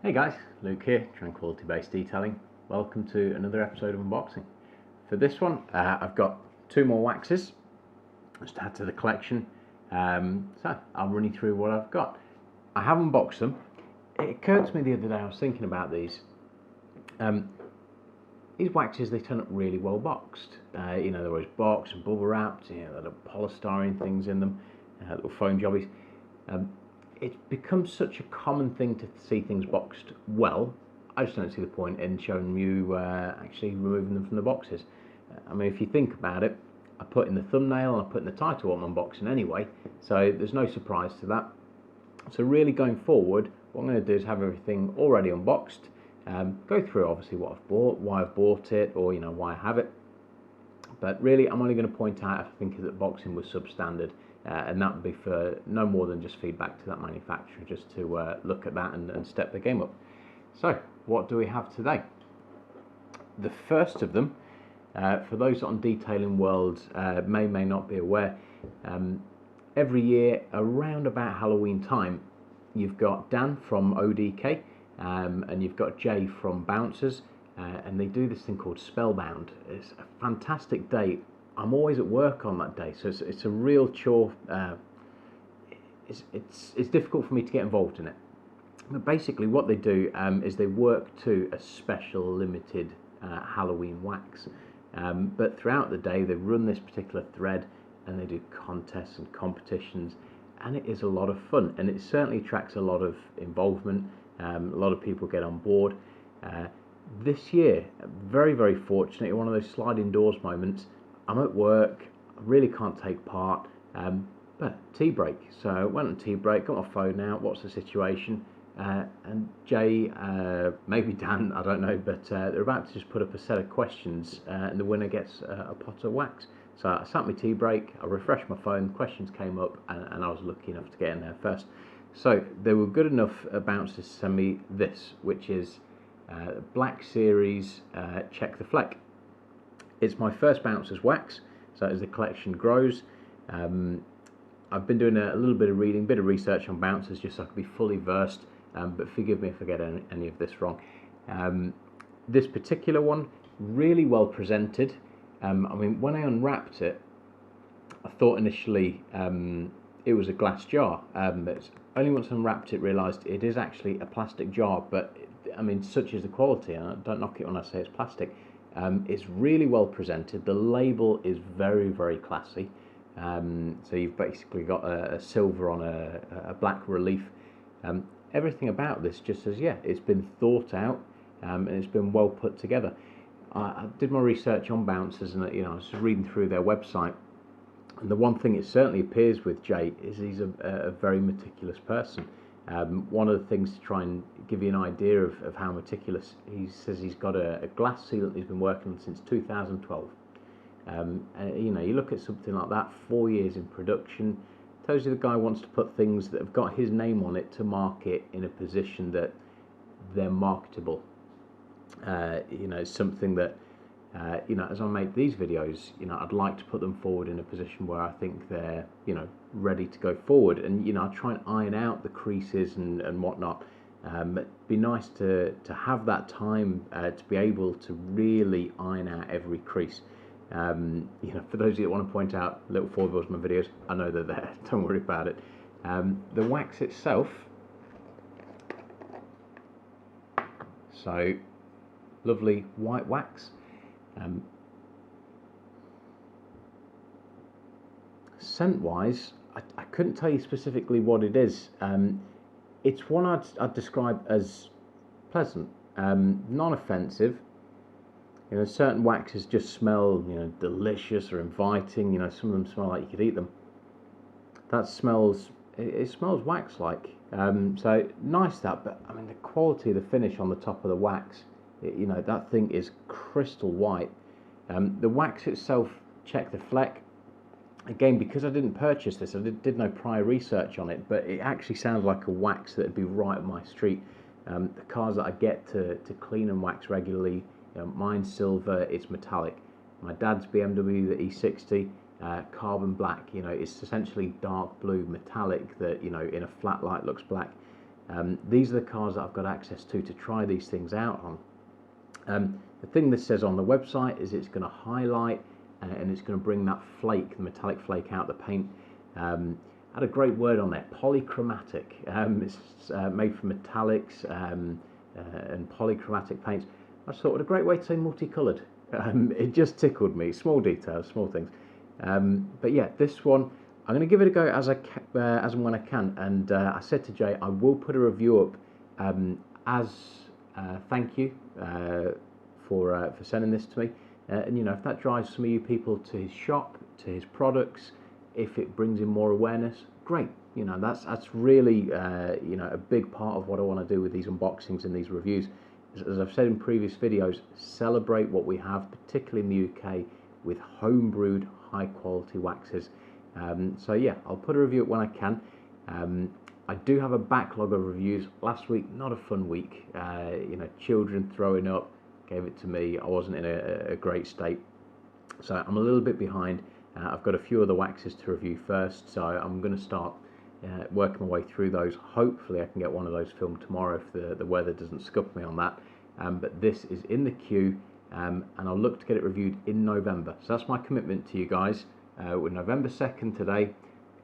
Hey guys, Luke here, Tranquility based detailing. Welcome to another episode of unboxing. For this one, I've got two more waxes just to add to the collection. So I'll run you through what I've got. I have unboxed them. It occurred to me the other day, I was thinking about these. These waxes, they turn up really well boxed. They're always boxed and bubble wrapped, the little polystyrene things in them, little foam jobbies. It's become such a common thing to see things boxed well. I just don't see the point in showing you actually removing them from the boxes. I mean, if you think about it, I put in the thumbnail and I put in the title what I'm unboxing anyway, so there's no surprise to that. So really going forward, what I'm going to do is have everything already unboxed, go through obviously what I've bought, why I've bought it, or why I have it. But really, I'm only going to point out if I think that boxing was substandard. And that would be for no more than just feedback to that manufacturer, just to look at that and step the game up. So, what do we have today? The first of them, for those on Detailing World may not be aware, every year around about Halloween time, you've got Dan from ODK and you've got Jay from Bouncers, and they do this thing called Spellbound. It's a fantastic day. I'm always at work on that day, so it's a real chore. It's difficult for me to get involved in it. But basically what they do is they work to a special limited Halloween wax. But throughout the day they run this particular thread and they do contests and competitions, and it is a lot of fun, and it certainly attracts a lot of involvement. A lot of people get on board. This year, very fortunate, one of those sliding doors moments. I'm at work, I really can't take part, but tea break. So I went on tea break, got my phone out, what's the situation? And Jay, maybe Dan, I don't know, but they're about to just put up a set of questions and the winner gets a pot of wax. So I sat my tea break, I refreshed my phone, questions came up, and I was lucky enough to get in there first. So they were good enough bouncers to send me this, which is Black Series Check the Fleck. It's my first Bouncers wax, so as the collection grows, I've been doing a little bit of reading, bit of research on Bouncers just so I can be fully versed, but forgive me if I get any of this wrong. This particular one, really well presented. I mean, when I unwrapped it, I thought initially it was a glass jar, but only once I unwrapped it realised it is actually a plastic jar, but I mean, such is the quality, and I don't knock it when I say it's plastic. It's really well presented. The label is very classy. So you've basically got a silver on a black relief. Everything about this just says, yeah, it's been thought out and it's been well put together. I did my research on Bouncers, and I was just reading through their website. And the one thing it certainly appears with Jay is he's a very meticulous person. One of the things to try and give you an idea of how meticulous, he says he's got a glass sealant he's been working on since 2012. And you look at something like that, 4 years in production, tells you the guy wants to put things that have got his name on it to market in a position that they're marketable. It's something that as I make these videos, I'd like to put them forward in a position where I think they're, ready to go forward, and I try and iron out the creases and whatnot. It'd be nice to have that time to be able to really iron out every crease. For those of you that want to point out little foibles in my videos, I know they're there. Don't worry about it. The wax itself, so lovely white wax. Scent wise, I couldn't tell you specifically what it is. It's one I'd describe as pleasant, non-offensive. Certain waxes just smell delicious or inviting. Some of them smell like you could eat them. That smells, it smells wax like. So nice that, but I mean the quality of the finish on the top of the wax, that thing is crystal white. The wax itself, Check the Fleck. Again, because I didn't purchase this, I did no prior research on it, but it actually sounds like a wax that would be right up my street. The cars that I get to clean and wax regularly, mine's silver, it's metallic. My dad's BMW, the E60, carbon black. It's essentially dark blue metallic that in a flat light looks black. These are the cars that I've got access to try these things out on. The thing this says on the website is it's going to highlight and it's going to bring that flake, the metallic flake, out of the paint. Had a great word on there, polychromatic. It's made from metallics and polychromatic paints. I just thought, what a great way to say multicoloured. It just tickled me. Small details, small things. But yeah, this one, I'm going to give it a go as and when I can. And I said to Jay, I will put a review up as thank you for sending this to me. And you know, if that drives some of you people to his shop, to his products, if it brings in more awareness, great. You know, that's really you know, a big part of what I want to do with these unboxings and these reviews. As I've said in previous videos, celebrate what we have, particularly in the UK, with home-brewed, high-quality waxes. So yeah, I'll put a review up when I can. I do have a backlog of reviews. Last week, not a fun week. You know, children throwing up, gave it to me. I wasn't in a great state, so I'm a little bit behind. I've got a few other waxes to review first, so I'm going to start working my way through those. Hopefully I can get one of those filmed tomorrow if the weather doesn't scuff me on that. But this is in the queue, and I'll look to get it reviewed in November. So that's my commitment to you guys. We're November 2nd today.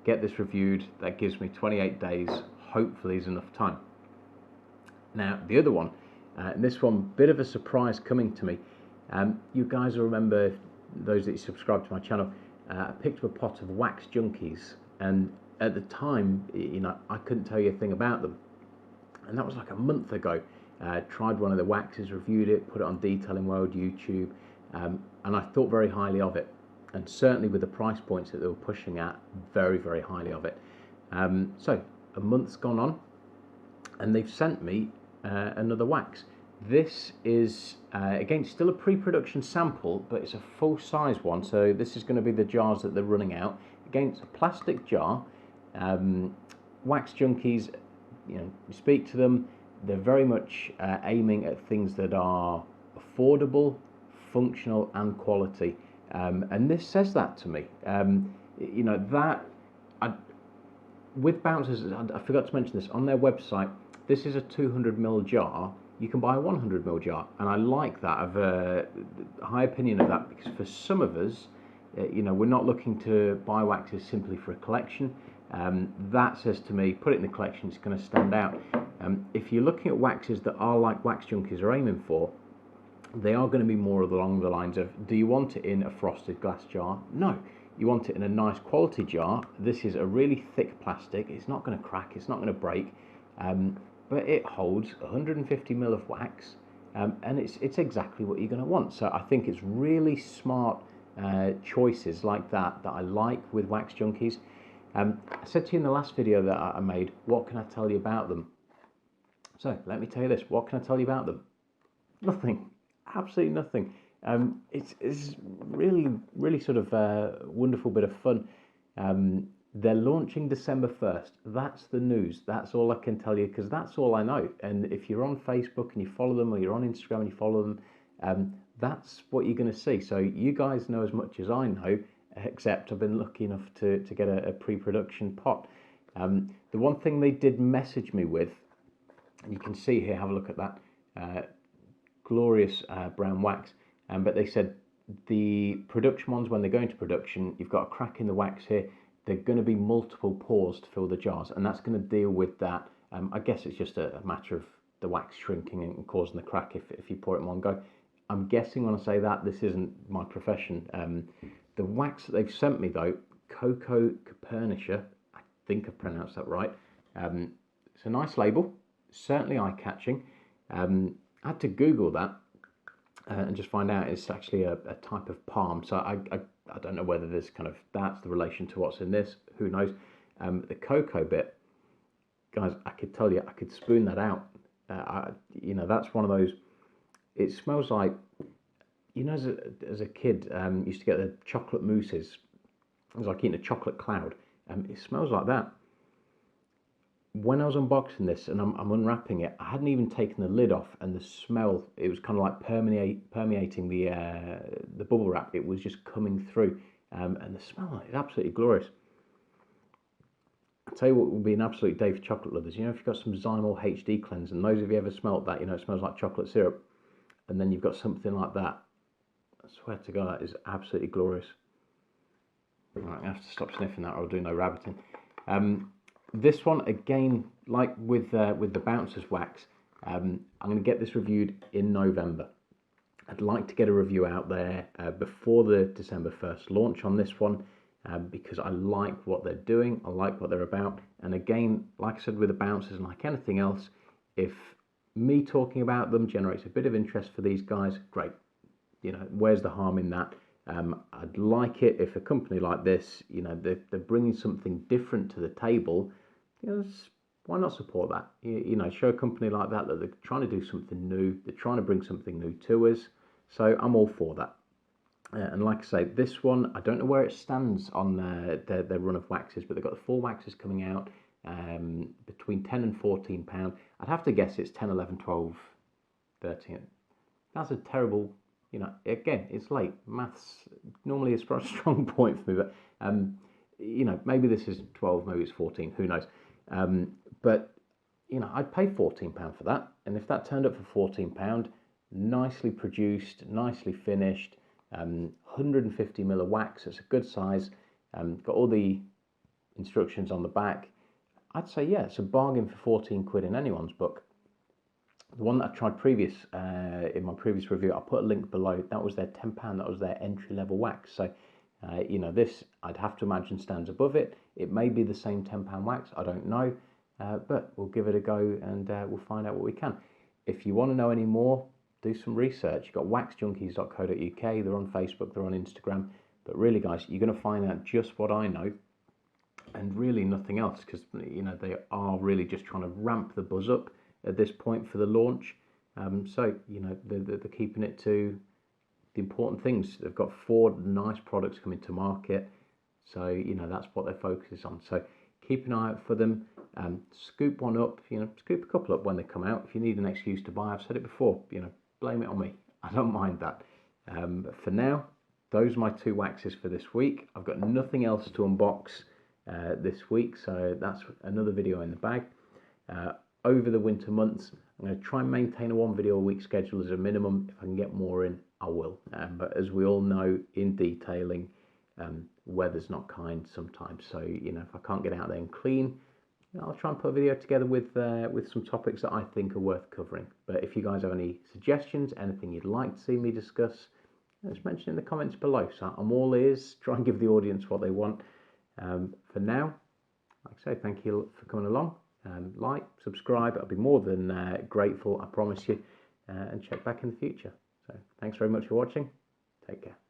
Get this reviewed. That gives me 28 days. Hopefully is enough time. Now the other one, and this one, bit of a surprise coming to me. You guys will remember, those that you subscribe to my channel, I picked up a pot of Waxed Junkies, and at the time, you know, I couldn't tell you a thing about them, and that was like a month ago. Tried one of the waxes, reviewed it, put it on Detailing World YouTube, and I thought very highly of it, and certainly with the price points that they were pushing at, very, very highly of it. So a month's gone on, and they've sent me another wax. This is again still a pre-production sample, but it's a full-size one, so this is going to be the jars that they're running out. Again, it's a plastic jar. Wax Junkies, you know, you speak to them, they're very much aiming at things that are affordable, functional and quality, and this says that to me. You know, that with bouncers, I forgot to mention this on their website. This is a 200ml jar. You can buy a 100ml jar, and I like that. I've a high opinion of that, because for some of us, you know, we're not looking to buy waxes simply for a collection. That says to me, put it in the collection, it's going to stand out. If you're looking at waxes that are like Wax Junkies are aiming for, they are going to be more along the lines of, do you want it in a frosted glass jar? No. You want it in a nice quality jar. This is a really thick plastic. It's not going to crack, it's not going to break, but it holds 150ml of wax, and it's exactly what you're going to want. So I think it's really smart choices like that I like with Wax Junkies. I said to you in the last video that I made, what can I tell you about them? So let me tell you this, what can I tell you about them? Nothing, absolutely nothing. It's really sort of a wonderful bit of fun. They're launching December 1st. That's the news. That's all I can tell you, because that's all I know. And if you're on Facebook and you follow them, or you're on Instagram and you follow them, that's what you're going to see. So you guys know as much as I know, except I've been lucky enough to get a pre-production pot. The one thing they did message me with, and you can see here, have a look at that, glorious brown wax, but they said the production ones, when they go into production, you've got a crack in the wax here. They're going to be multiple pours to fill the jars, and that's going to deal with that. I guess it's just a matter of the wax shrinking and causing the crack if you pour it in one go. I'm guessing when I say that, this isn't my profession. The wax that they've sent me though, Coco Copernicia, I think I pronounced that right. It's a nice label, certainly eye-catching. I had to Google that and just find out it's actually a type of palm. So I don't know whether there's kind of, that's the relation to what's in this, who knows. The cocoa bit, guys, I could tell you, I could spoon that out. You know, that's one of those, it smells like, you know, as a kid, used to get the chocolate mousses. It was like eating a chocolate cloud. It smells like that. When I was unboxing this and I'm unwrapping it, I hadn't even taken the lid off, and the smell, it was kind of like permeating the bubble wrap. It was just coming through, and the smell is absolutely glorious. I'll tell you what would be an absolute day for chocolate lovers. You know, if you've got some Zymol HD cleanse, and those of you ever smelt that, you know, it smells like chocolate syrup, and then you've got something like that, I swear to God, that is absolutely glorious. Right, I have to stop sniffing that or I'll do no rabbiting. This one, again, like with the Bouncers wax, I'm going to get this reviewed in November. I'd like to get a review out there before the December 1st launch on this one, because I like what they're doing, I like what they're about. And again, like I said with the Bouncers and like anything else, if me talking about them generates a bit of interest for these guys, great. You know, where's the harm in that? I'd like it if a company like this, you know, they're bringing something different to the table. You know, why not support that? You know, show a company like that they're trying to do something new, they're trying to bring something new to us. So I'm all for that. And like I say, this one, I don't know where it stands on their run of waxes, but they've got the 4 waxes coming out between £10 and £14. I'd have to guess it's 10, 11, 12, 13. That's a terrible, you know, again, it's late. Maths normally is a strong point for me, but, you know, maybe this is 12, maybe it's 14, who knows. But, you know, I'd pay £14 for that. And if that turned up for £14, nicely produced, nicely finished, 150 ml of wax, it's a good size, got all the instructions on the back, I'd say, yeah, it's a bargain for 14 quid in anyone's book. The one that I tried in my previous review, I'll put a link below, that was their £10, that was their entry-level wax. So, you know, this, I'd have to imagine, stands above it. It may be the same £10 wax, I don't know, but we'll give it a go and we'll find out what we can. If you want to know any more, do some research. You've got waxedjunkies.co.uk, they're on Facebook, they're on Instagram. But really, guys, you're going to find out just what I know and really nothing else, because, you know, they are really just trying to ramp the buzz up at this point for the launch. So, you know, they're keeping it to the important things. They've got 4 nice products coming to market. So, you know, that's what their focus is on. So keep an eye out for them. Scoop one up, you know, scoop a couple up when they come out. If you need an excuse to buy, I've said it before, you know, blame it on me. I don't mind that. But for now, those are my 2 waxes for this week. I've got nothing else to unbox this week, so that's another video in the bag. Over the winter months, I'm going to try and maintain a 1 video a week schedule as a minimum. If I can get more in, I will. But as we all know, in detailing, weather's not kind sometimes. So, you know, if I can't get out there and clean, I'll try and put a video together with some topics that I think are worth covering. But if you guys have any suggestions, anything you'd like to see me discuss, just mention in the comments below. So I'm all ears, try and give the audience what they want. For now, like I say, thank you for coming along. Like, subscribe, I'll be more than grateful, I promise you. And check back in the future. So thanks very much for watching. Take care.